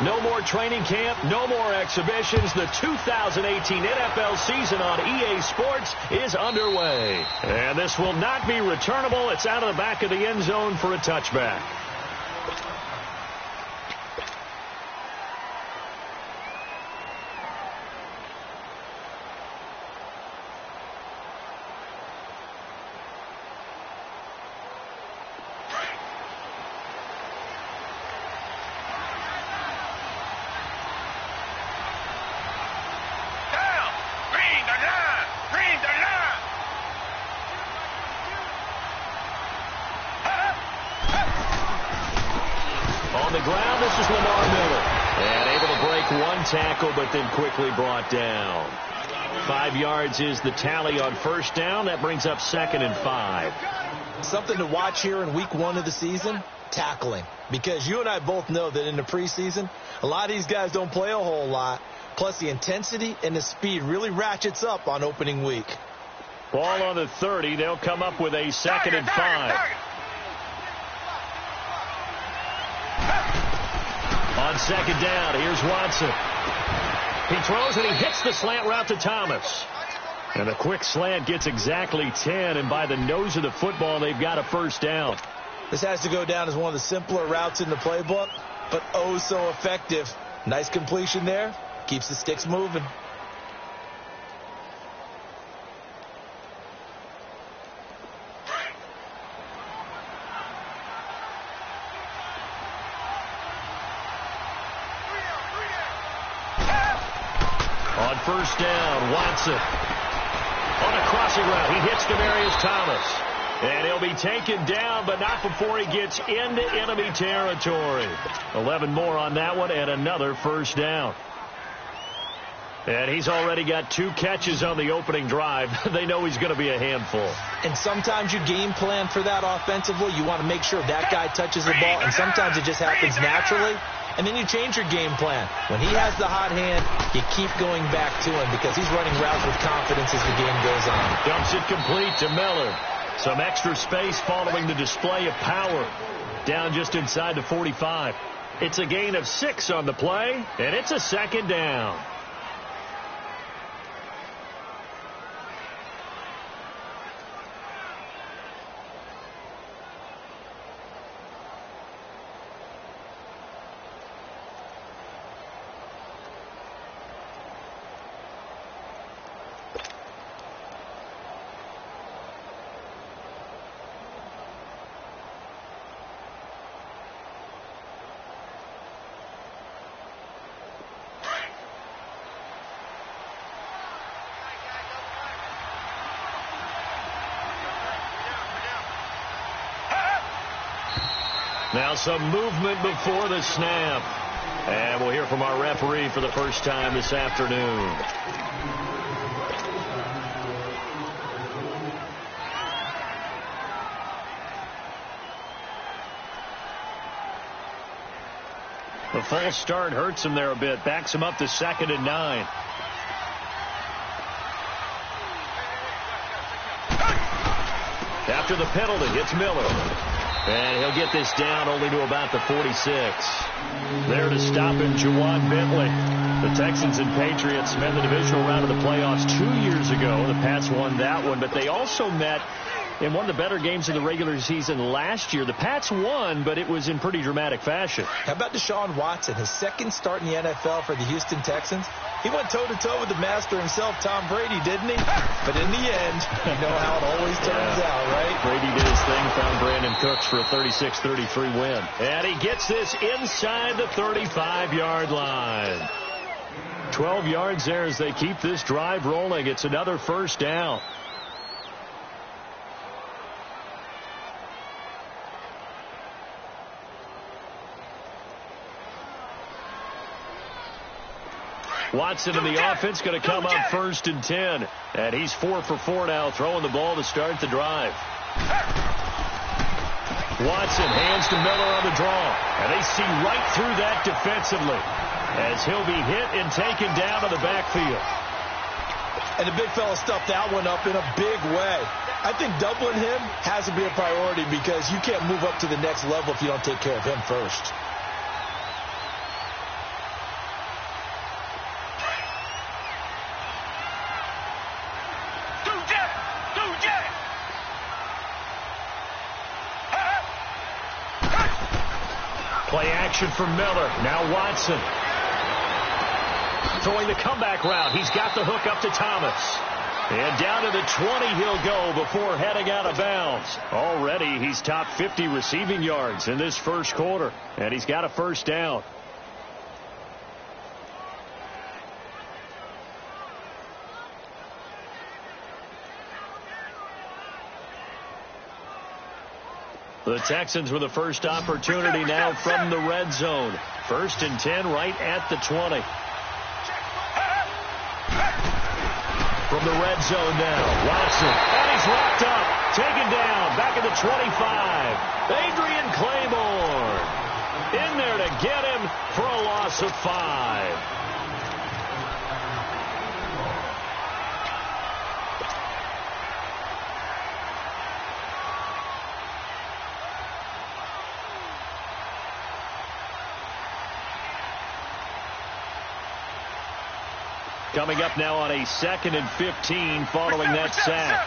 No more training camp, no more exhibitions. The 2018 NFL season on EA Sports is underway. And this will not be returnable. It's out of the back of the end zone for a touchback. Tackle, but then quickly brought down. 5 yards is the tally on first down. That brings up 2nd and 5. Something to watch here in week 1 of the season, tackling. Because you and I both know that in the preseason, a lot of these guys don't play a whole lot. Plus the intensity and the speed really ratchets up on opening week. Ball on the 30. They'll come up with a 2nd and 5. On 2nd down, here's Watson. He throws and he hits the slant route to Thomas. And a quick slant gets exactly 10, and by the nose of the football, they've got a first down. This has to go down as one of the simpler routes in the playbook, but oh so effective. Nice completion there. Keeps the sticks moving. First down, Watson. On a crossing route, he hits Demaryius Thomas. And he'll be taken down, but not before he gets into enemy territory. 11 more on that one, and another first down. And he's already got 2 catches on the opening drive. They know he's going to be a handful. And sometimes you game plan for that offensively. You want to make sure that guy touches the ball, and sometimes it just happens naturally. And then you change your game plan. When he has the hot hand, you keep going back to him because he's running routes with confidence as the game goes on. Dumps it complete to Miller. Some extra space following the display of power. Down just inside the 45. It's a gain of 6 on the play, and it's a 2nd down. Now some movement before the snap. And we'll hear from our referee for the first time this afternoon. The false start hurts him there a bit. Backs him up to 2nd and 9. After the penalty, it's Miller. And he'll get this down only to about the 46. There to stop him, Juwan Bentley. The Texans and Patriots met the divisional round of the playoffs 2 years ago. The Pats won that one, but they also met in one of the better games of the regular season last year. The Pats won, but it was in pretty dramatic fashion. How about Deshaun Watson, his 2nd start in the NFL for the Houston Texans? He went toe-to-toe with the master himself, Tom Brady, didn't he? But in the end, you know how it always turns out, right? Brady did his thing, found Brandon Cooks for a 36-33 win. And he gets this inside the 35-yard line. 12 yards there as they keep this drive rolling. It's another first down. Watson in the offense going to come up 1st and 10. And he's 4 for 4 now, throwing the ball to start the drive. Watson hands to Miller on the draw. And they see right through that defensively as he'll be hit and taken down to the backfield. And the big fella stuffed that one up in a big way. I think doubling him has to be a priority because you can't move up to the next level if you don't take care of him first. Play action for Miller. Now Watson. Throwing the comeback route. He's got the hook up to Thomas. And down to the 20 he'll go before heading out of bounds. Already he's top 50 receiving yards in this first quarter. And he's got a first down. The Texans with the first opportunity now from the red zone. 1st and 10 right at the 20. From the red zone now, Watson. And he's locked up. Taken down. Back at the 25. Adrian Claiborne. In there to get him for a loss of 5. Coming up now on a 2nd and 15 following that sack.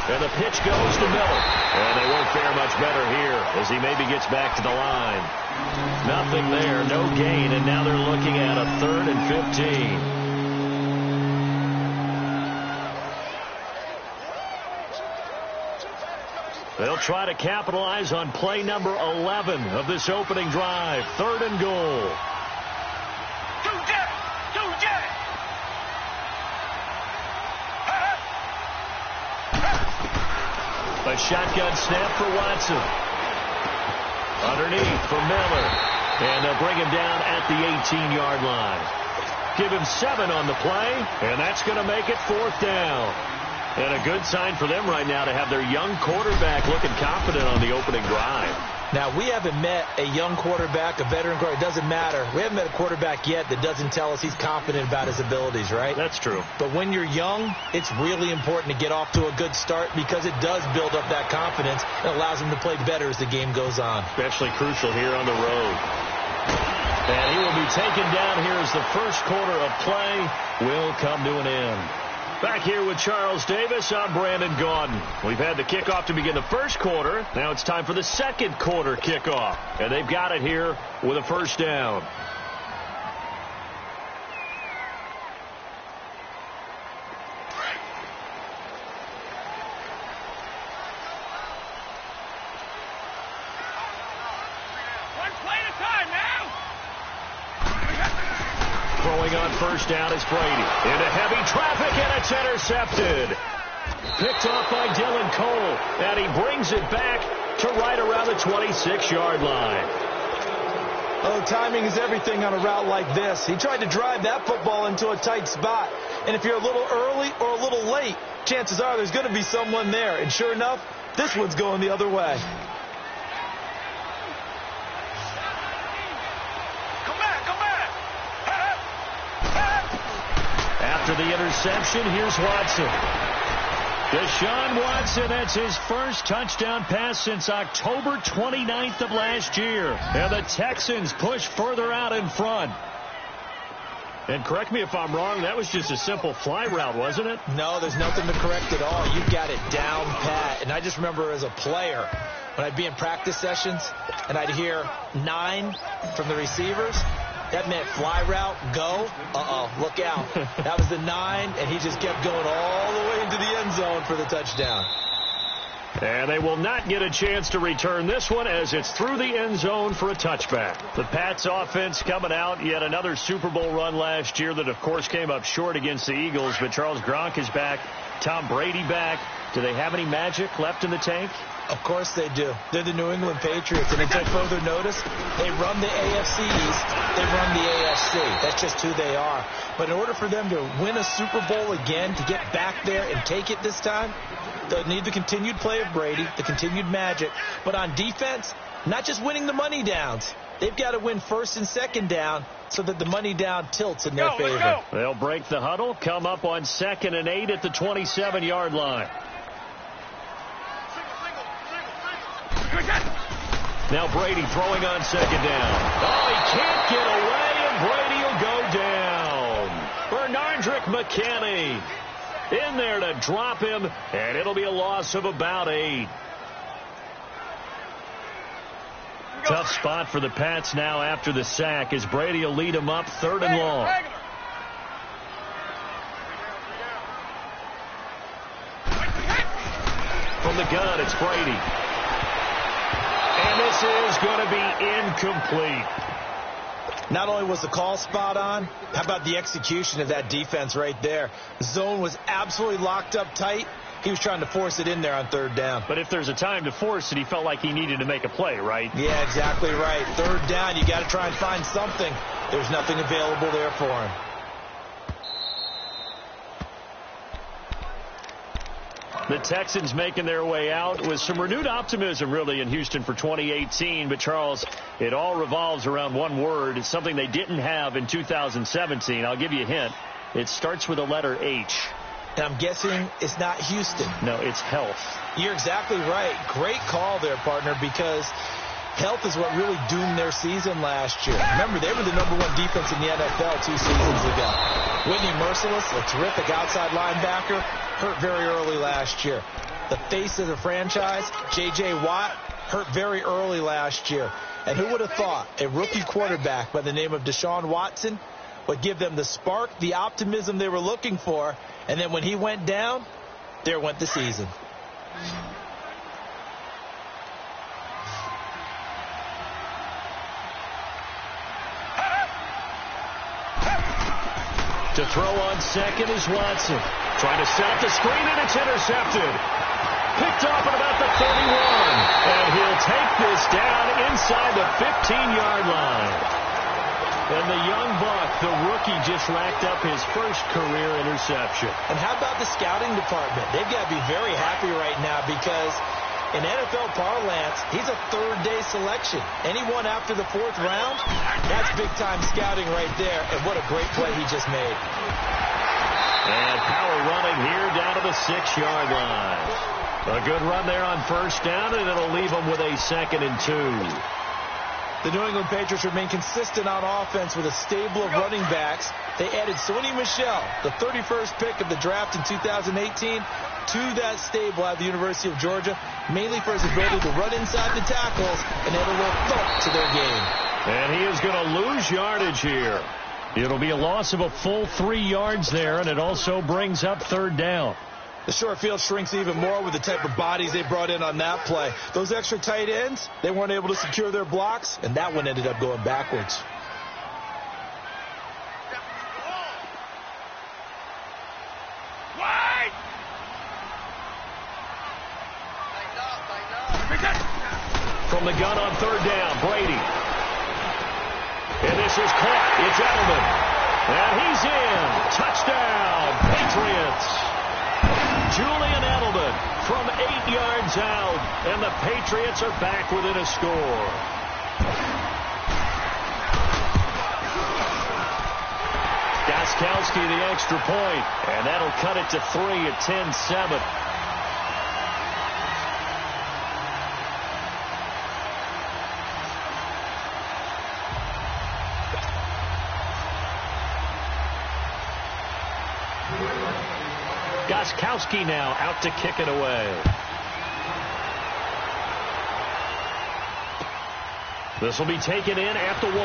And the pitch goes to Miller. And they won't fare much better here as he maybe gets back to the line. Nothing there, no gain, and now they're looking at a 3rd and 15. They'll try to capitalize on play number 11 of this opening drive. 3rd and goal. A shotgun snap for Watson. Underneath for Miller. And they'll bring him down at the 18-yard line. Give him 7 on the play, and that's going to make it 4th down. And a good sign for them right now to have their young quarterback looking confident on the opening drive. Now, we haven't met a young quarterback, a veteran quarterback. It doesn't matter. We haven't met a quarterback yet that doesn't tell us he's confident about his abilities, right? That's true. But when you're young, it's really important to get off to a good start because it does build up that confidence and allows him to play better as the game goes on. Especially crucial here on the road. And he will be taken down here as the first quarter of play will come to an end. Back here with Charles Davis, I'm Brandon Gaudin. We've had the kickoff to begin the first quarter. Now it's time for the second quarter kickoff. And they've got it here with a first down. Throwing on first down is Brady. Into heavy traffic, and it's intercepted. Picked off by Dylan Cole, and he brings it back to right around the 26-yard line. Oh, timing is everything on a route like this. He tried to drive that football into a tight spot. And if you're a little early or a little late, chances are there's going to be someone there. And sure enough, this one's going the other way. After the interception, here's Watson. Deshaun Watson, that's his first touchdown pass since October 29th of last year. And the Texans push further out in front. And correct me if I'm wrong, that was just a simple fly route, wasn't it? No, there's nothing to correct at all. You've got it down pat. And I just remember as a player, when I'd be in practice sessions and I'd hear 9 from the receivers, that meant fly route, go, look out. That was the 9, and he just kept going all the way into the end zone for the touchdown. And they will not get a chance to return this one as it's through the end zone for a touchback. The Pats offense coming out, yet another Super Bowl run last year that, of course, came up short against the Eagles. But Charles Gronk is back, Tom Brady back. Do they have any magic left in the tank? Of course they do. They're the New England Patriots, and until further notice, they run the AFC East, they run the AFC. That's just who they are. But in order for them to win a Super Bowl again, to get back there and take it this time, they'll need the continued play of Brady, the continued magic. But on defense, not just winning the money downs. They've got to win first and second down so that the money down tilts in their favor. They'll break the huddle, come up on 2nd and 8 at the 27-yard line. Now Brady throwing on 2nd down. Oh, he can't get away, and Brady will go down. Bernardrick McKinney. in there to drop him, and it'll be a loss of about 8. Tough spot for the Pats now after the sack as Brady will lead them up 3rd and long. From the gun, it's Brady. And this is going to be incomplete. Not only was the call spot on, how about the execution of that defense right there? The zone was absolutely locked up tight. He was trying to force it in there on 3rd down. But if there's a time to force it, he felt like he needed to make a play, right? Yeah, exactly right. 3rd down, you got to try and find something. There's nothing available there for him. The Texans making their way out with some renewed optimism, really, in Houston for 2018. But, Charles, it all revolves around one word. It's something they didn't have in 2017. I'll give you a hint. It starts with the letter H. And I'm guessing it's not Houston. No, it's health. You're exactly right. Great call there, partner, because health is what really doomed their season last year. Remember, they were the #1 defense in the NFL 2 seasons ago. Whitney Merciless, a terrific outside linebacker, hurt very early last year. The face of the franchise, J.J. Watt, hurt very early last year. And who would have thought a rookie quarterback by the name of Deshaun Watson would give them the spark, the optimism they were looking for, and then when he went down, there went the season. To throw on second is Watson. Trying to set up the screen, and it's intercepted. Picked off at about the 31. And he'll take this down inside the 15-yard line. And the young buck, the rookie, just racked up his first career interception. And how about the scouting department? They've got to be very happy right now because in NFL parlance, he's a 3rd-day selection. Anyone after the 4th round, that's big-time scouting right there. And what a great play he just made. And power running here down to the 6-yard line. A good run there on 1st down, and it'll leave them with a 2nd and 2. The New England Patriots remain consistent on offense with a stable of running backs. They added Sony Michel, the 31st pick of the draft in 2018, to that stable at the University of Georgia, mainly for his ability to run inside the tackles and add a little thump to their game. And he is going to lose yardage here. It'll be a loss of a full 3 yards there, and it also brings up 3rd down. The short field shrinks even more with the type of bodies they brought in on that play. Those extra tight ends, they weren't able to secure their blocks, and that one ended up going backwards. From the gun on 3rd down, Brady. And this is caught. It's Edelman. And he's in. Touchdown, Patriots. Julian Edelman from 8 yards out. And the Patriots are back within a score. Gostkowski the extra point. And that'll cut it to 3 at 10-7. Gostkowski now out to kick it away. This will be taken in at the 1.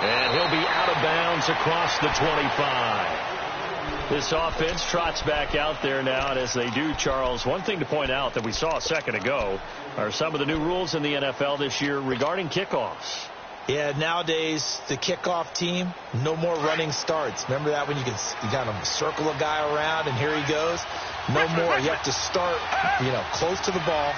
And he'll be out of bounds across the 25. This offense trots back out there now, and as they do, Charles, one thing to point out that we saw a second ago are some of the new rules in the NFL this year regarding kickoffs. Yeah, nowadays, the kickoff team, no more running starts. Remember that when you kind of circle a guy around and here he goes? No more. You have to start, close to the ball.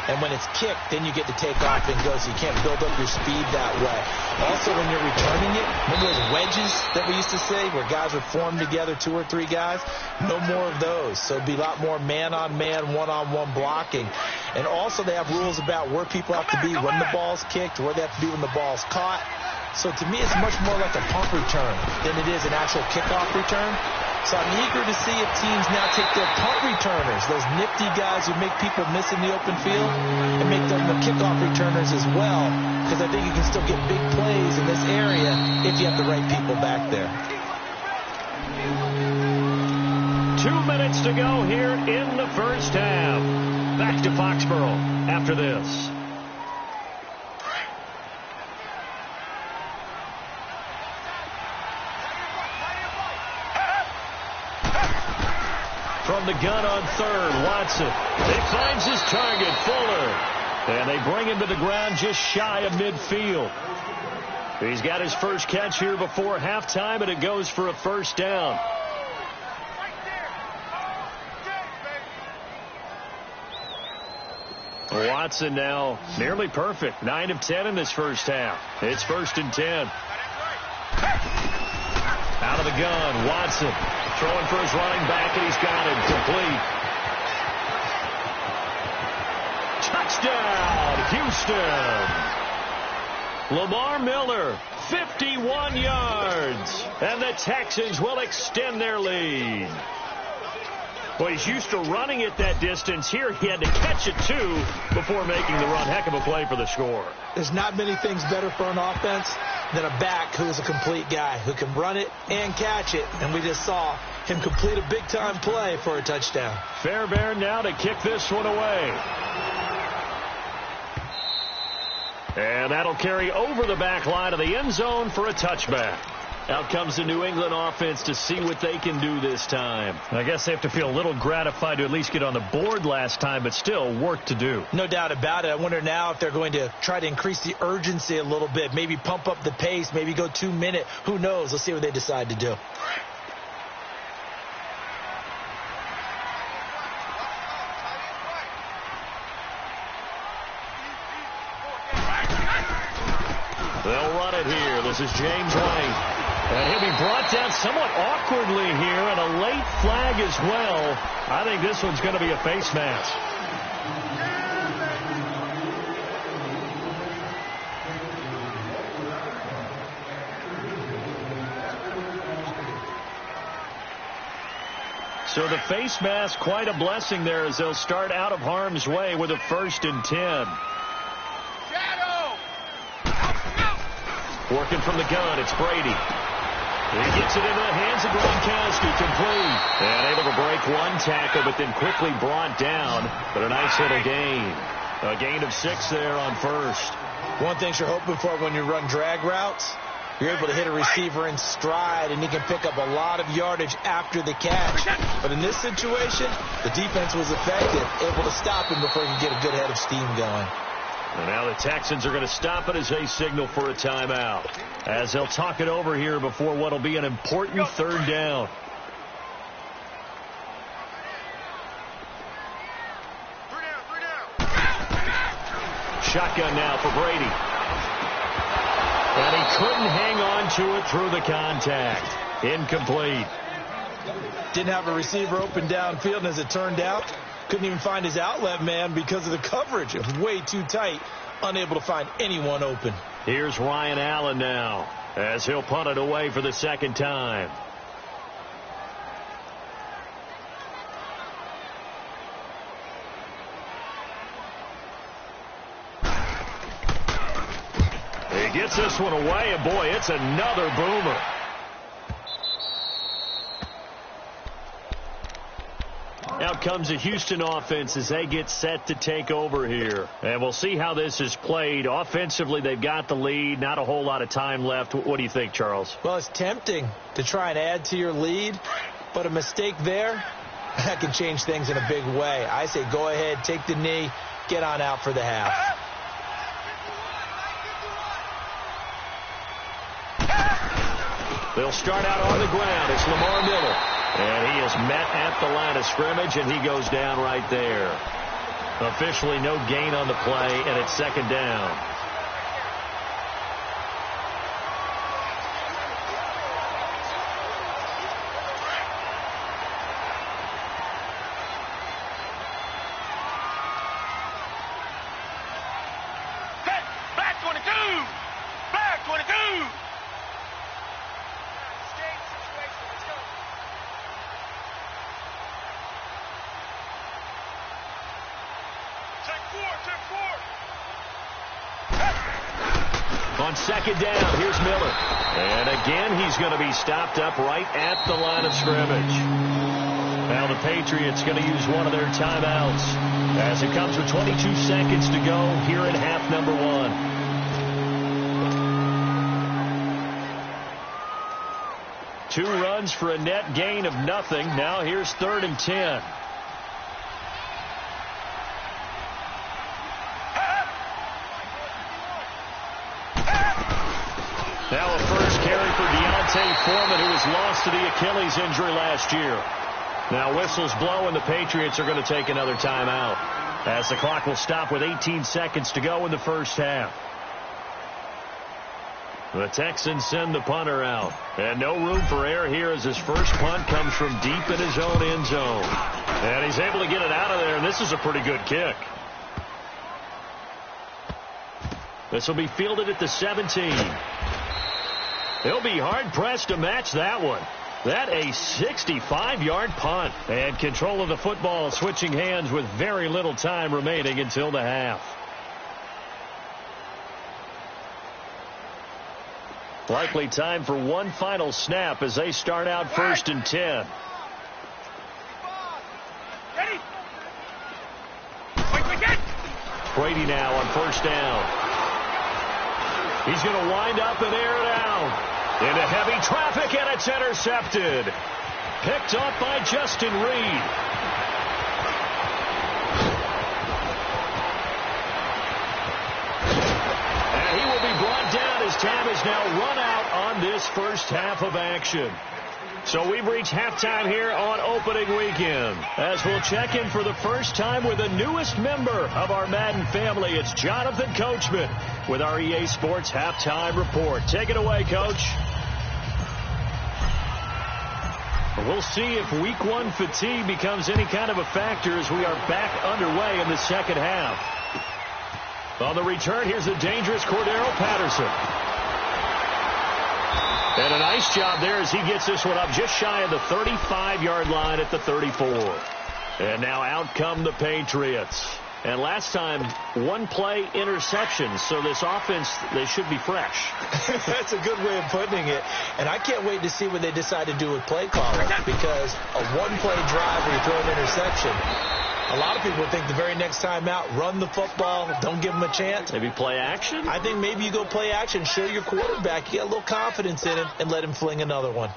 And when it's kicked, then you get to take off and go, so you can't build up your speed that way. Also, when you're returning it, remember those wedges that we used to say where guys would form together, 2 or 3 guys? No more of those. So it'd be a lot more man-on-man, one-on-one blocking. And also they have rules about where people have to be when the ball's kicked, where they have to be when the ball's caught. So to me, it's much more like a punt return than it is an actual kickoff return. So I'm eager to see if teams now take their punt returners, those nifty guys who make people miss in the open field, and make them the kickoff returners as well, because I think you can still get big plays in this area if you have the right people back there. 2 minutes to go here in the first half. Back to Foxborough after this. From the gun on third, Watson. He finds his target, Fuller. And they bring him to the ground just shy of midfield. He's got his first catch here before halftime, and it goes for a first down. Watson now nearly perfect. 9 of 10 in this first half. It's 1st and 10. Out of the gun, Watson throwing for his running back, and he's got it complete. Touchdown, Houston. Lamar Miller, 51 yards, and the Texans will extend their lead. Well, he's used to running it that distance. Here he had to catch it, too, before making the run. Heck of a play for the score. There's not many things better for an offense than a back who is a complete guy, who can run it and catch it. And we just saw him complete a big-time play for a touchdown. Fairbairn now to kick this one away. And that'll carry over the back line of the end zone for a touchback. Out comes the New England offense to see what they can do this time. I guess they have to feel a little gratified to at least get on the board last time, but still work to do. No doubt about it. I wonder now if they're going to try to increase the urgency a little bit, maybe pump up the pace, maybe go 2 minute. Who knows? Let's see what they decide to do. They'll run it here. This is James White. And he'll be brought down somewhat awkwardly here, and a late flag as well. I think this one's going to be a face mask. So the face mask, quite a blessing there as they'll start out of harm's way with a 1st and 10. Working from the gun, it's Brady. He gets it into the hands of Gronkowski, complete. And able to break one tackle, but then quickly brought down. But a nice little gain. A gain of 6 there on first. One thing you're hoping for when you run drag routes, you're able to hit a receiver in stride, and he can pick up a lot of yardage after the catch. But in this situation, the defense was effective, able to stop him before he could get a good head of steam going. And now the Texans are going to stop it as they signal for a timeout, as they'll talk it over here before what will be an important 3rd down. Shotgun now for Brady. And he couldn't hang on to it through the contact. Incomplete. Didn't have a receiver open downfield, and as it turned out, couldn't even find his outlet man because of the coverage. It was way too tight, unable to find anyone open. Here's Ryan Allen now, as he'll punt it away for the 2nd time. He gets this one away, and boy, it's another boomer. Out comes the Houston offense as they get set to take over here. And we'll see how this is played. Offensively, they've got the lead. Not a whole lot of time left. What do you think, Charles? Well, it's tempting to try and add to your lead, but a mistake there, that can change things in a big way. I say go ahead, take the knee, get on out for the half. They'll start out on the ground. It's Lamar Miller. And he is met at the line of scrimmage, and he goes down right there. Officially no gain on the play, and it's 2nd down. Back 22! Back 22! On 2nd down, here's Miller. And again, he's going to be stopped up right at the line of scrimmage. Now the Patriots going to use one of their timeouts as it comes with 22 seconds to go here in half number 1. Two runs for a net gain of nothing. Now here's 3rd and 10. Now a first carry for Deontay Foreman, who was lost to the Achilles injury last year. Now whistles blow, and the Patriots are going to take another timeout as the clock will stop with 18 seconds to go in the first half. The Texans send the punter out. And no room for error here as his first punt comes from deep in his own end zone. And he's able to get it out of there, and this is a pretty good kick. This will be fielded at the 17. He'll be hard-pressed to match that one. That a 65-yard punt. And control of the football switching hands with very little time remaining until the half. Likely time for one final snap as they start out 1st and 10. Brady now on 1st down. He's going to wind up and air it out. Into heavy traffic, and it's intercepted. Picked off by Justin Reed. And he will be brought down as time is now run out on this first half of action. So we've reached halftime here on opening weekend, as we'll check in for the first time with the newest member of our Madden family. It's Jonathan Coachman with our EA Sports Halftime Report. Take it away, Coach. We'll see if Week 1 fatigue becomes any kind of a factor as we are back underway in the second half. On the return, here's the dangerous Cordero Patterson. And a nice job there as he gets this one up just shy of the 35-yard line at the 34. And now out come the Patriots. And last time, one-play interception. So this offense, they should be fresh. That's a good way of putting it. And I can't wait to see what they decide to do with play calling. Because a one-play drive where you throw an interception, a lot of people think the very next time out, run the football, don't give them a chance. Maybe play action? I think maybe you go play action, show your quarterback, you get a little confidence in him, and let him fling another one.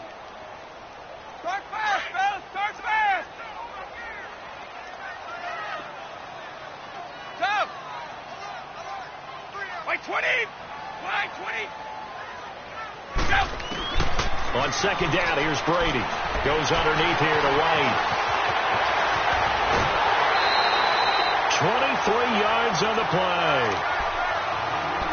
Start fast, fellas! Start fast! Tough! White 20! White 20! Go! On second down, here's Brady. Goes underneath here to White. 23 yards on the play.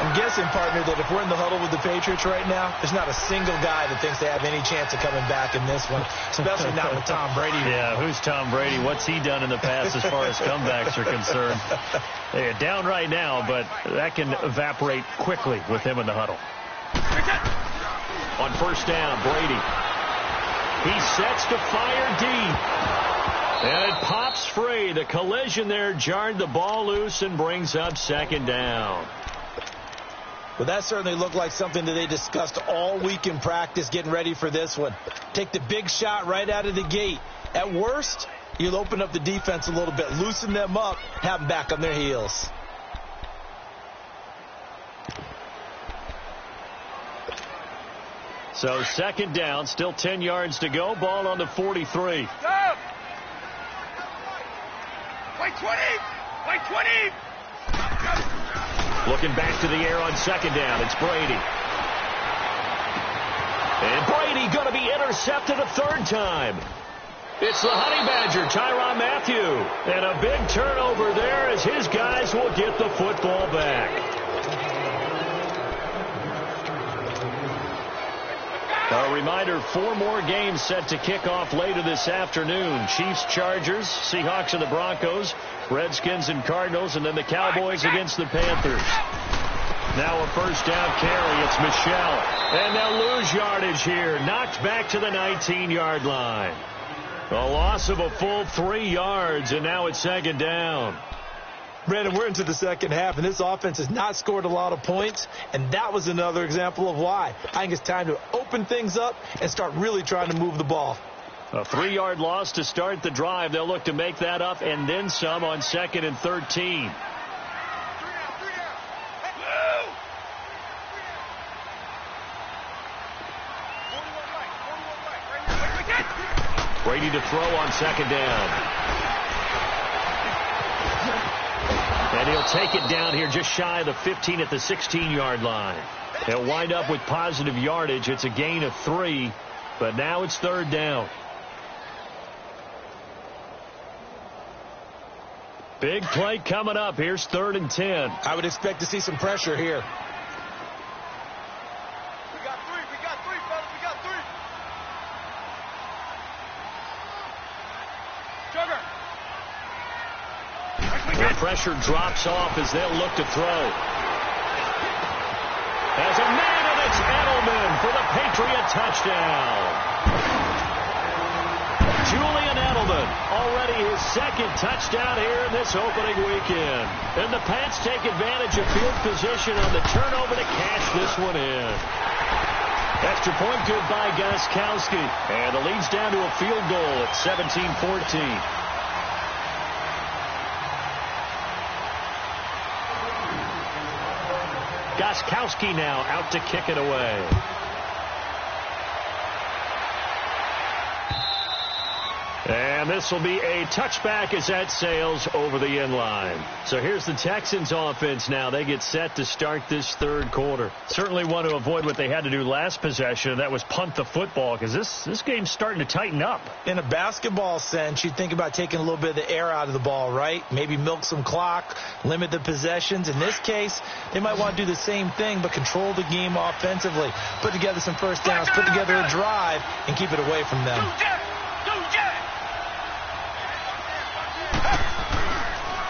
I'm guessing, partner, that if we're in the huddle with the Patriots right now, there's not a single guy that thinks they have any chance of coming back in this one, especially not with Tom Brady. Yeah, who's Tom Brady? What's he done in the past as far as comebacks are concerned? They're down right now, but that can evaporate quickly with him in the huddle. On first down, Brady. He sets to fire deep. And it pops free. The collision there jarred the ball loose and brings up second down. Well, that certainly looked like something that they discussed all week in practice getting ready for this one. Take the big shot right out of the gate. At worst, you'll open up the defense a little bit, loosen them up, have them back on their heels. So second down, still 10 yards to go. Ball on the 43. Stop! White 20! White 20! Looking back to the air on second down. It's Brady. And Brady going to be intercepted a third time. It's the Honey Badger, Tyrann Mathieu. And a big turnover there as his guys will get the football back. A reminder, 4 more games set to kick off later this afternoon. Chiefs, Chargers, Seahawks and the Broncos, Redskins and Cardinals, and then the Cowboys against the Panthers. Now a first down carry. It's Michel. And they'll lose yardage here. Knocked back to the 19-yard line. A loss of a full 3 yards, and now it's second down. Brandon, we're into the second half, and this offense has not scored a lot of points, and that was another example of why. I think it's time to open things up and start really trying to move the ball. A 3-yard loss to start the drive. They'll look to make that up and then some on 2nd and 13. Brady to throw on 2nd down. And he'll take it down here just shy of the 15 at the 16-yard line. He'll wind up with positive yardage. It's a gain of 3, but now it's 3rd down. Big play coming up. Here's 3rd and 10. I would expect to see some pressure here. We got three, fellas. We got 3. Jugger. The pressure drops off as they'll look to throw. As a man, and it's Edelman for the Patriot touchdown. Julian Edelman, already his 2nd touchdown here in this opening weekend. And the Pats take advantage of field position on the turnover to cash this one in. Extra point good by Gostkowski. And the lead's down to a field goal at 17-14. Gostkowski now out to kick it away. And this will be a touchback as that sails over the end line. So here's the Texans offense now. They get set to start this 3rd quarter. Certainly want to avoid what they had to do last possession. That was punt the football, because this game's starting to tighten up. In a basketball sense, you think about taking a little bit of the air out of the ball, right? Maybe milk some clock, limit the possessions. In this case, they might want to do the same thing, but control the game offensively. Put together some first downs, put together a drive, and keep it away from them.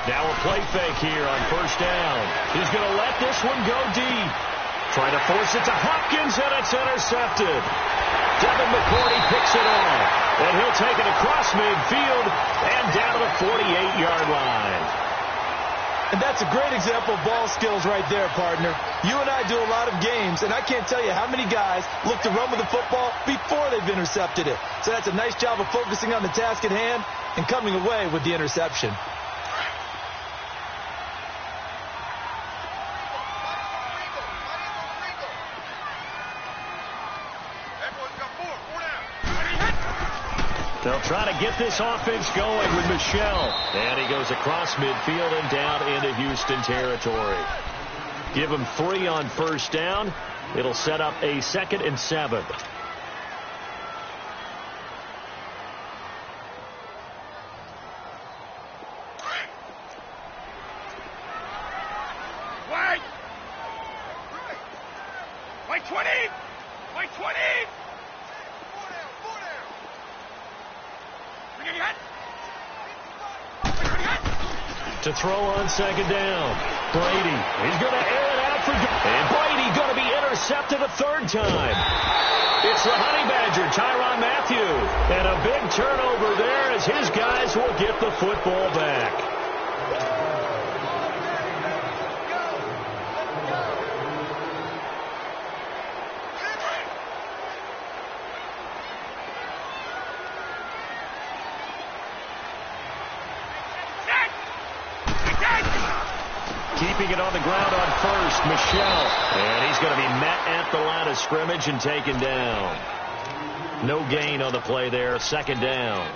Now a play fake here on 1st down. He's going to let this one go deep. Trying to force it to Hopkins, and it's intercepted. Devin McCourty picks it off, and he'll take it across midfield and down to the 48-yard line. And that's a great example of ball skills right there, partner. You and I do a lot of games, and I can't tell you how many guys look to run with the football before they've intercepted it. So that's a nice job of focusing on the task at hand and coming away with the interception. They'll try to get this offense going with Michel. And he goes across midfield and down into Houston territory. Give him 3 on 1st down. It'll set up a 2nd and 7. White 20! White 20! To throw on 2nd down. Brady. He's going to air it out for... And Brady going to be intercepted a 3rd time. It's the Honey Badger, Tyrann Mathieu. And a big turnover there as his guys will get the football back. Keeping it on the ground on 1st, Michel. And he's going to be met at the line of scrimmage and taken down. No gain on the play there, 2nd down.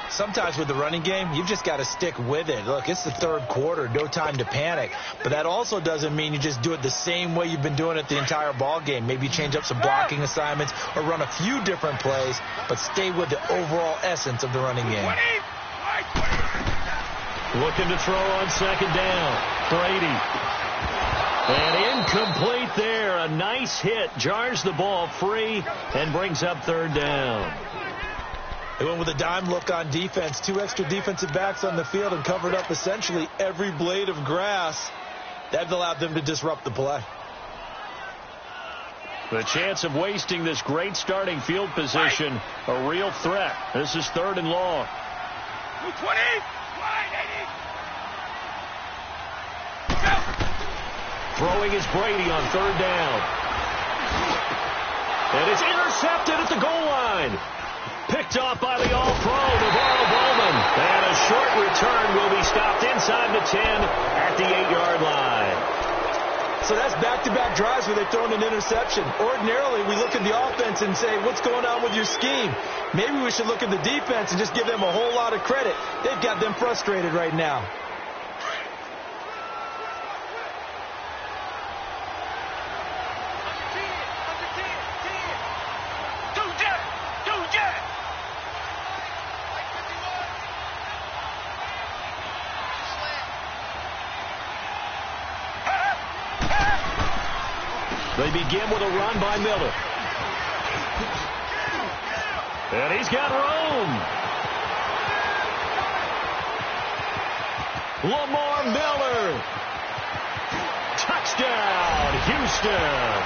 Sometimes with the running game, you've just got to stick with it. Look, it's the 3rd quarter, no time to panic. But that also doesn't mean you just do it the same way you've been doing it the entire ball game. Maybe change up some blocking assignments or run a few different plays, but stay with the overall essence of the running game. Looking to throw on 2nd down. Brady. And incomplete there. A nice hit. Jars the ball free and brings up 3rd down. They went with a dime look on defense. 2 extra defensive backs on the field and covered up essentially every blade of grass. That allowed them to disrupt the play. The chance of wasting this great starting field position, a real threat. This is 3rd and long. 20! Throwing is Brady on 3rd down. And it's intercepted at the goal line. Picked off by the All-Pro, Navarro Bowman. And a short return will be stopped inside the 10 at the 8-yard line. So that's back-to-back drives where they've thrown an interception. Ordinarily, we look at the offense and say, what's going on with your scheme? Maybe we should look at the defense and just give them a whole lot of credit. They've got them frustrated right now. They begin with a run by Miller. And he's got room. Lamar Miller. Touchdown, Houston.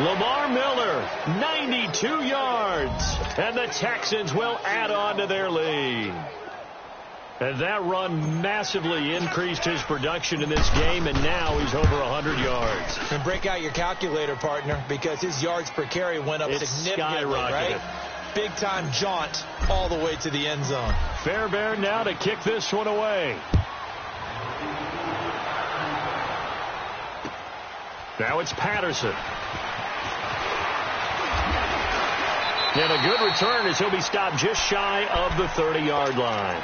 Lamar Miller, 92 yards. And the Texans will add on to their lead. And that run massively increased his production in this game, and now he's over 100 yards. And break out your calculator, partner, because his yards per carry went up significantly, right? Big-time jaunt all the way to the end zone. Fairbairn now to kick this one away. Now it's Patterson. And a good return as he'll be stopped just shy of the 30-yard line.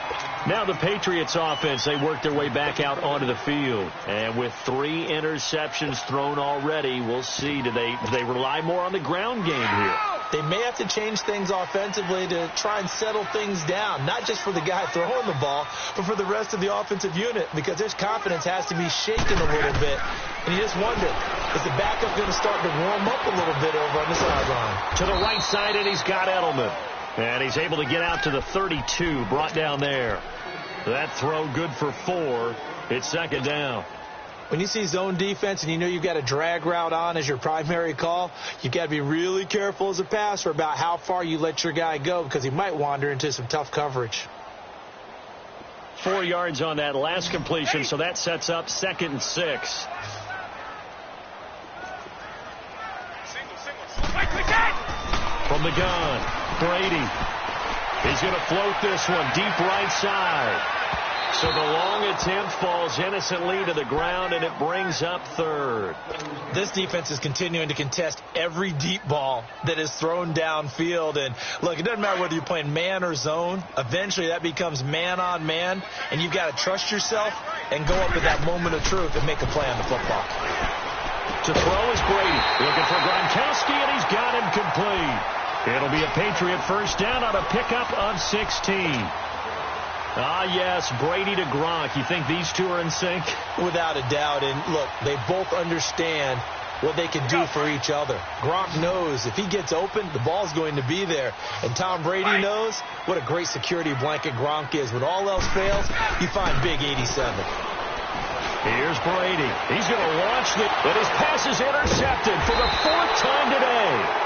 Now the Patriots offense, they work their way back out onto the field. And with 3 interceptions thrown already, we'll see, do they rely more on the ground game here? They may have to change things offensively to try and settle things down, not just for the guy throwing the ball, but for the rest of the offensive unit, because their confidence has to be shaken a little bit. And you just wonder, is the backup going to start to warm up a little bit over on the sideline? To the right side, and he's got Edelman. And he's able to get out to the 32, brought down there. That throw good for 4. It's second down. When you see zone defense and you know you've got a drag route on as your primary call, you've got to be really careful as a passer about how far you let your guy go, because he might wander into some tough coverage. 4 yards on that last completion, so that sets up 2nd and 6. From the gun, Brady. He's going to float this one deep right side. So the long attempt falls innocently to the ground, and it brings up 3rd. This defense is continuing to contest every deep ball that is thrown downfield. And, look, it doesn't matter whether you're playing man or zone. Eventually that becomes man on man, and you've got to trust yourself and go up at that moment of truth and make a play on the football. To throw is Brady. Looking for Gronkowski, and he's got him complete. It'll be a Patriot first down on a pickup of 16. Ah, yes, Brady to Gronk. You think these two are in sync? Without a doubt. And, look, they both understand what they can do for each other. Gronk knows if he gets open, the ball's going to be there. And Tom Brady knows what a great security blanket Gronk is. When all else fails, you find Big 87. Here's Brady. He's going to launch it, but his pass is intercepted for the 4th time today.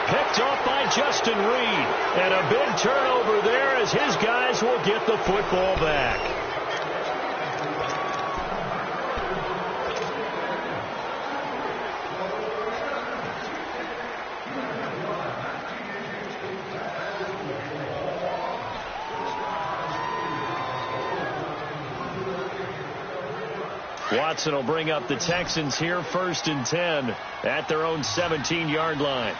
Picked off by Justin Reed. And a big turnover there as his guys will get the football back. Watson will bring up the Texans here 1st and 10 at their own 17-yard line.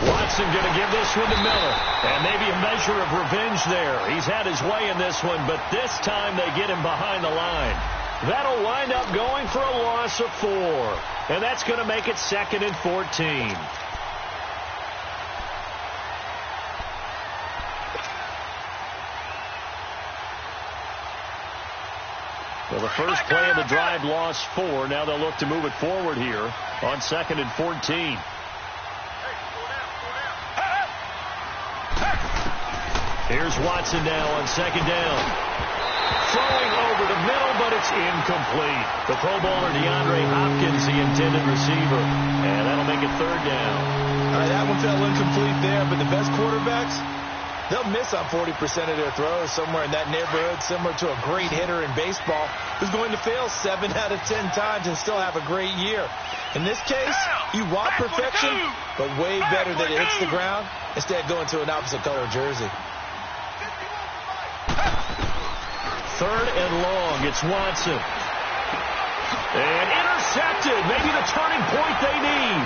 Watson going to give this one to Miller. And maybe a measure of revenge there. He's had his way in this one, but this time they get him behind the line. That'll wind up going for a loss of 4. And that's going to make it 2nd and 14. Well, the first play of the drive lost 4. Now they'll look to move it forward here on 2nd and 14. Here's Watson now on 2nd down. Throwing over the middle, but it's incomplete. The Pro Bowler DeAndre Hopkins, the intended receiver. And that'll make it 3rd down. All right, that one fell incomplete there, but the best quarterbacks, They'll miss on 40% of their throws, somewhere in that neighborhood, similar to a great hitter in baseball who's going to fail 7 out of 10 times and still have a great year. In this case, you want perfection, but way better that it hits the ground instead of going to an opposite color jersey. Third and long. It's Watson. And intercepted. Maybe the turning point they need.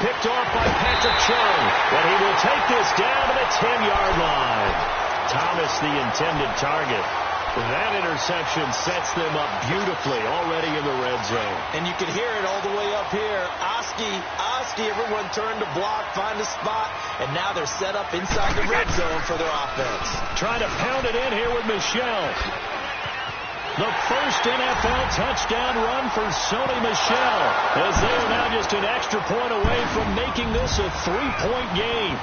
Picked off by Patrick Chung. But he will take this down to the 10-yard line. Thomas, the intended target. That interception sets them up beautifully already in the red zone. And you can hear it all the way up here. Oski, everyone turned to block, find a spot, and now they're set up inside the red zone for their offense. Trying to pound it in here with Michel. The first NFL touchdown run for Sony Michel, as they are now just an extra point away from making this a 3-point game.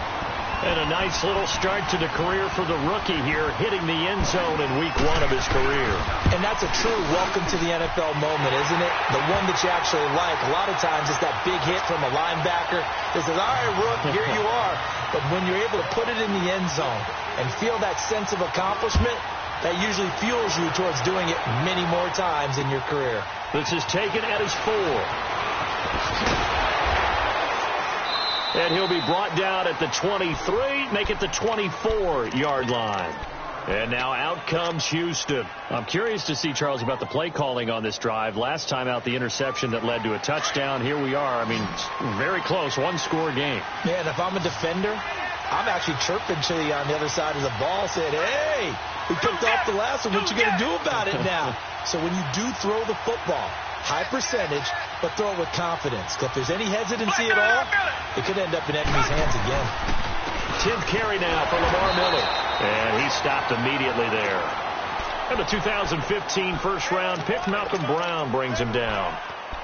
And a nice little start to the career for the rookie here, hitting the end zone in week 1 of his career. And that's a true welcome to the NFL moment, isn't it? The one that you actually like. A lot of times it's that big hit from a linebacker that says, all right, Rook, here you are. But when you're able to put it in the end zone and feel that sense of accomplishment, that usually fuels you towards doing it many more times in your career. This is taken at his 4. And he'll be brought down at the 23, make it the 24-yard line. And now out comes Houston. I'm curious to see, Charles, about the play calling on this drive. Last time out, the interception that led to a touchdown. Here we are. I mean, very close, one-score game. Yeah, and if I'm a defender, I'm actually chirping to you on the other side of the ball, saying, hey, we picked off the last one. What you going to do about it now? So when you do throw the football, high percentage, but throw it with confidence. If there's any hesitancy at all, it could end up in enemy's hands again. 10th carry now for Lamar Miller. And he stopped immediately there. And the 2015 first-round pick, Malcolm Brown, brings him down.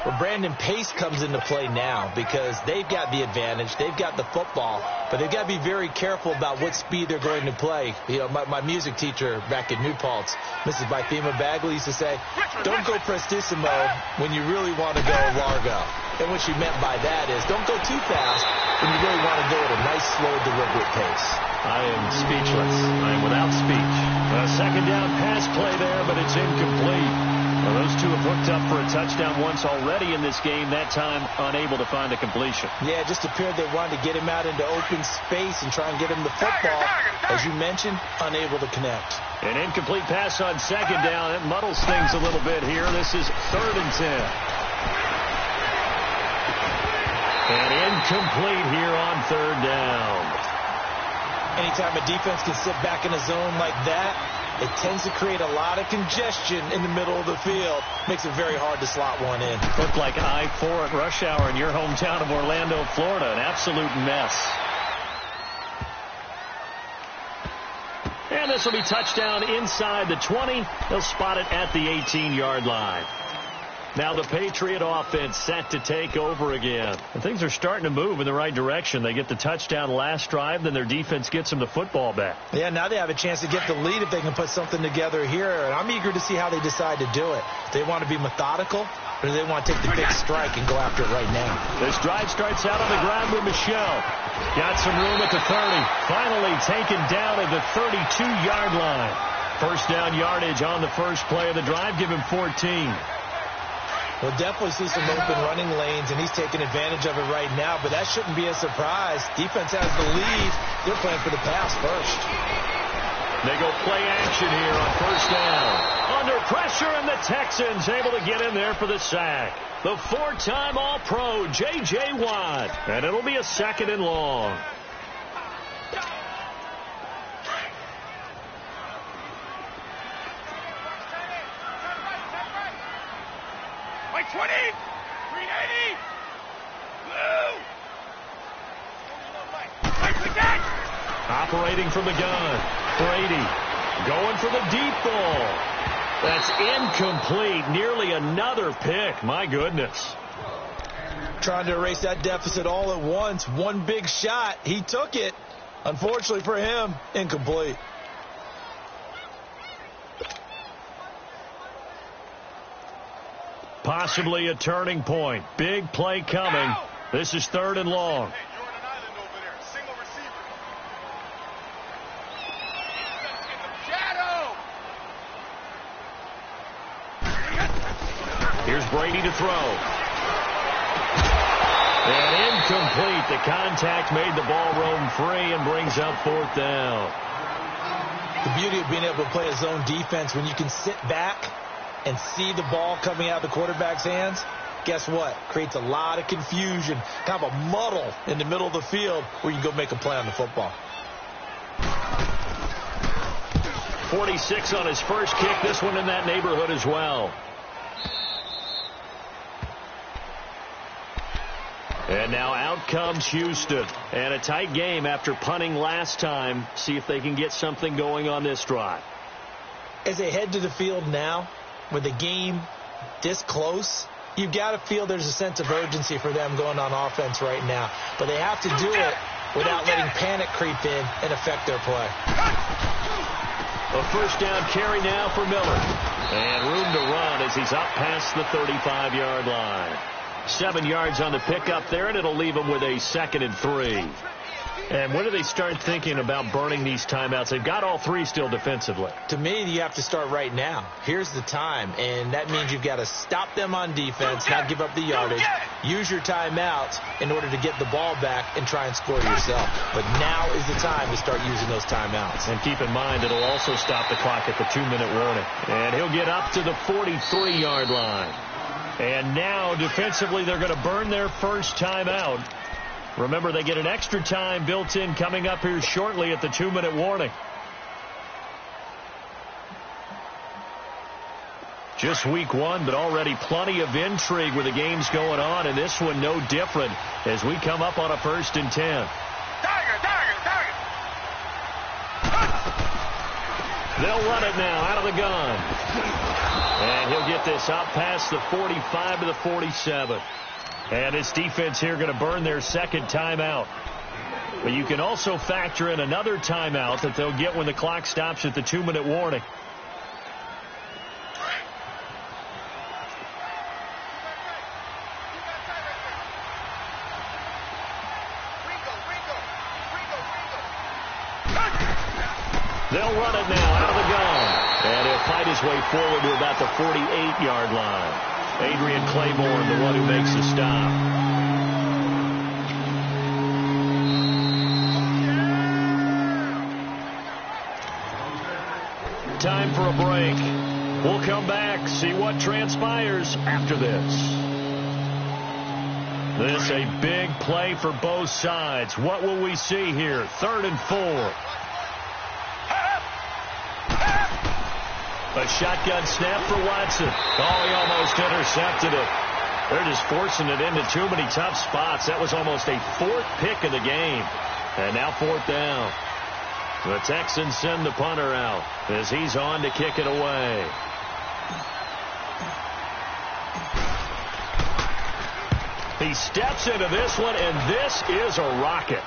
Well, Brandon, pace comes into play now because they've got the advantage. They've got the football, but they've got to be very careful about what speed they're going to play. You know, my music teacher back in New Paltz, Mrs. Bythema Bagley, used to say, don't go prestissimo when you really want to go largo. And what she meant by that is don't go too fast when you really want to go at a nice, slow, deliberate pace. I am speechless. I am without speech. A second down pass play there, but it's incomplete. Well, those two have hooked up for a touchdown once already in this game, that time unable to find a completion. Yeah, it just appeared they wanted to get him out into open space and try and get him the football. As you mentioned, unable to connect. An incomplete pass on second down. It muddles things a little bit here. This is 3rd and 10. And incomplete here on 3rd down. Anytime a defense can sit back in a zone like that, it tends to create a lot of congestion in the middle of the field. Makes it very hard to slot one in. Looked like I-4 at rush hour in your hometown of Orlando, Florida. An absolute mess. And this will be touchdown inside the 20. They'll spot it at the 18-yard line. Now the Patriot offense set to take over again. And things are starting to move in the right direction. They get the touchdown last drive, then their defense gets them the football back. Yeah, now they have a chance to get the lead if they can put something together here. And I'm eager to see how they decide to do it. They want to be methodical, or do they want to take the big strike and go after it right now? This drive starts out on the ground with Michel. Got some room at the 30. Finally taken down at the 32-yard line. First down yardage on the first play of the drive. Give him 14. We'll definitely see some open running lanes, and he's taking advantage of it right now, but that shouldn't be a surprise. Defense has the lead. They're playing for the pass first. They go play action here on first down. Under pressure, and the Texans able to get in there for the sack. The 4-time All-Pro, J.J. Watt. And it'll be a 2nd and long. White 20, 380, blue. Operating from the gun. Brady going for the deep ball. That's incomplete. Nearly another pick. My goodness. Trying to erase that deficit all at once. One big shot. He took it. Unfortunately for him, incomplete. Possibly a turning point. Big play coming. This is 3rd and long. Brady to throw. And incomplete. The contact made the ball roam free and brings up 4th down. The beauty of being able to play a zone defense, when you can sit back and see the ball coming out of the quarterback's hands, guess what? Creates a lot of confusion, kind of a muddle in the middle of the field where you can go make a play on the football. 46 on his first kick. This one in that neighborhood as well. And now out comes Houston. And a tight game after punting last time. See if they can get something going on this drive. As they head to the field now, with the game this close, you've got to feel there's a sense of urgency for them going on offense right now. But they have to do it without letting panic creep in and affect their play. A first down carry now for Miller. And room to run as he's up past the 35-yard line. 7 yards on the pickup there, and it'll leave him with a 2nd and 3. And when do they start thinking about burning these timeouts? They've got all 3 still defensively. To me, you have to start right now. Here's the time, and that means you've got to stop them on defense, not give up the yardage, use your timeouts in order to get the ball back and try and score yourself. But now is the time to start using those timeouts. And keep in mind, it'll also stop the clock at the 2-minute warning. And he'll get up to the 43-yard line. And now, defensively, they're going to burn their first timeout. Remember, they get an extra time built in coming up here shortly at the 2-minute warning. Just week 1, but already plenty of intrigue with the games going on, and this one no different as we come up on a 1st and 10. They'll run it now out of the gun. And he'll get this up past the 45 to the 47. And this defense here going to burn their 2nd timeout. But you can also factor in another timeout that they'll get when the clock stops at the 2-minute warning. They'll run it now out of the gun. And he'll fight his way forward to about the 48-yard line. Adrian Claiborne, the one who makes the stop. Time for a break. We'll come back, see what transpires after this. This a big play for both sides. What will we see here? 3rd and 4. A shotgun snap for Watson. Oh, he almost intercepted it. They're just forcing it into too many tough spots. That was almost a 4th pick of the game. And now 4th down. The Texans send the punter out as he's on to kick it away. He steps into this one, and this is a rocket.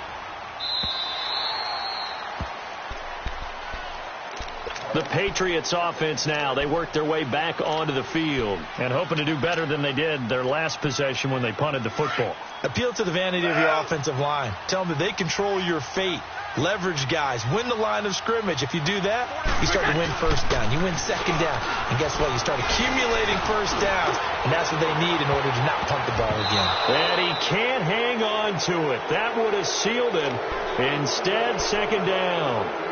The Patriots offense now. They work their way back onto the field and hoping to do better than they did their last possession when they punted the football. Appeal to the vanity of your offensive line. Tell them that they control your fate. Leverage guys. Win the line of scrimmage. If you do that, you start to win 1st down. You win 2nd down. And guess what? You start accumulating 1st downs. And that's what they need in order to not punt the ball again. And he can't hang on to it. That would have sealed him. Instead, 2nd down.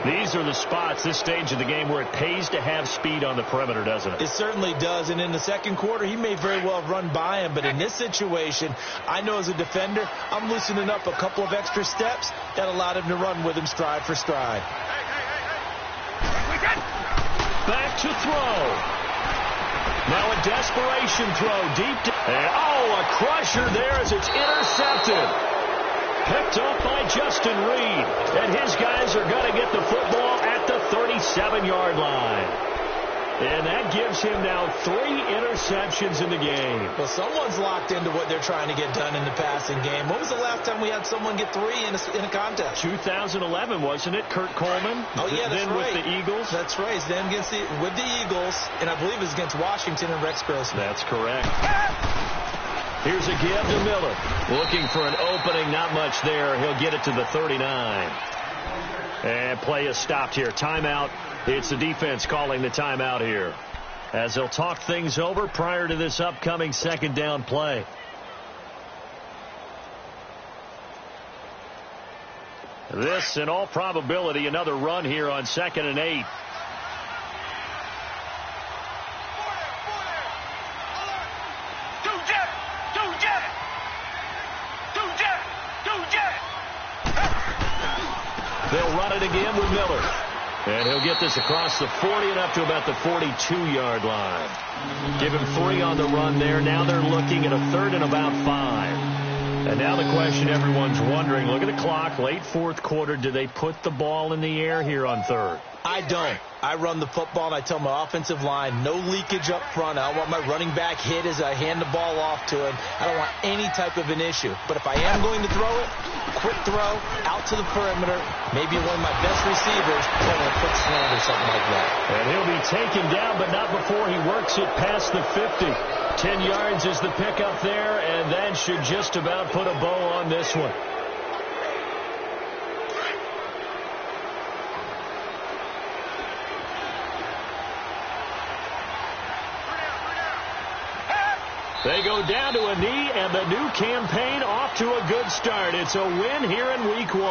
These are the spots, this stage of the game, where it pays to have speed on the perimeter, doesn't it? It certainly does. And in the 2nd quarter, he may very well run by him. But in this situation, I know as a defender, I'm loosening up a couple of extra steps that allowed him to run with him stride for stride. Back to throw. Now a desperation throw deep. And, a crusher there as it's intercepted. Picked up by Justin Reed. And his guys are going to get the football at the 37-yard line. And that gives him now 3 interceptions in the game. Well, someone's locked into what they're trying to get done in the passing game. When was the last time we had someone get 3 in a contest? 2011, wasn't it? Kurt Coleman? Oh, yeah, that's then right. With the Eagles? That's right. Then with the Eagles, and I believe it was against Washington and Rex Grossman. That's correct. Here's a give to Miller. Looking for an opening. Not much there. He'll get it to the 39. And play is stopped here. Timeout. It's the defense calling the timeout here. as they'll talk things over prior to this upcoming second down play. This, in all probability, another run here on 2nd and 8. They'll run it again with Miller. And he'll get this across the 40 and up to about the 42-yard line. Give him 3 on the run there. Now they're looking at a 3rd and about 5. And now the question everyone's wondering, look at the clock, late 4th quarter, do they put the ball in the air here on 3rd? I don't. I run the football, and I tell my offensive line, no leakage up front. I don't want my running back hit as I hand the ball off to him. I don't want any type of an issue. But if I am going to throw it, quick throw, out to the perimeter, maybe one of my best receivers, pulling a quick slant or something like that. And he'll be taken down, but not before he works it past the 50. 10 yards is the pickup there, and that should just about put a bow on this one. They go down to a knee, and the new campaign off to a good start. It's a win here in Week 1.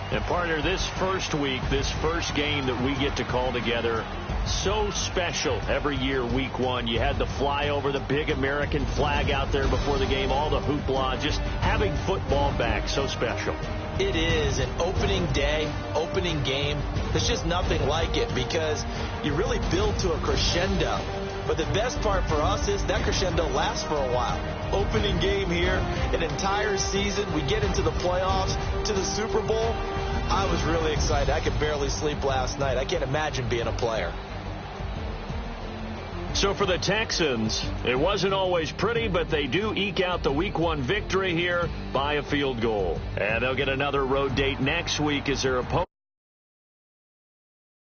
And partner, this first week, this first game that we get to call together, so special every year, Week 1. You had the flyover, the big American flag out there before the game, all the hoopla, just having football back, so special. It is an opening day, opening game. There's just nothing like it because you really build to a crescendo. But the best part for us is that crescendo lasts for a while. Opening game here, an entire season. We get into the playoffs, to the Super Bowl. I was really excited. I could barely sleep last night. I can't imagine being a player. So for the Texans, it wasn't always pretty, but they do eke out the Week 1 victory here by a field goal. And they'll get another road date next week as their opponent.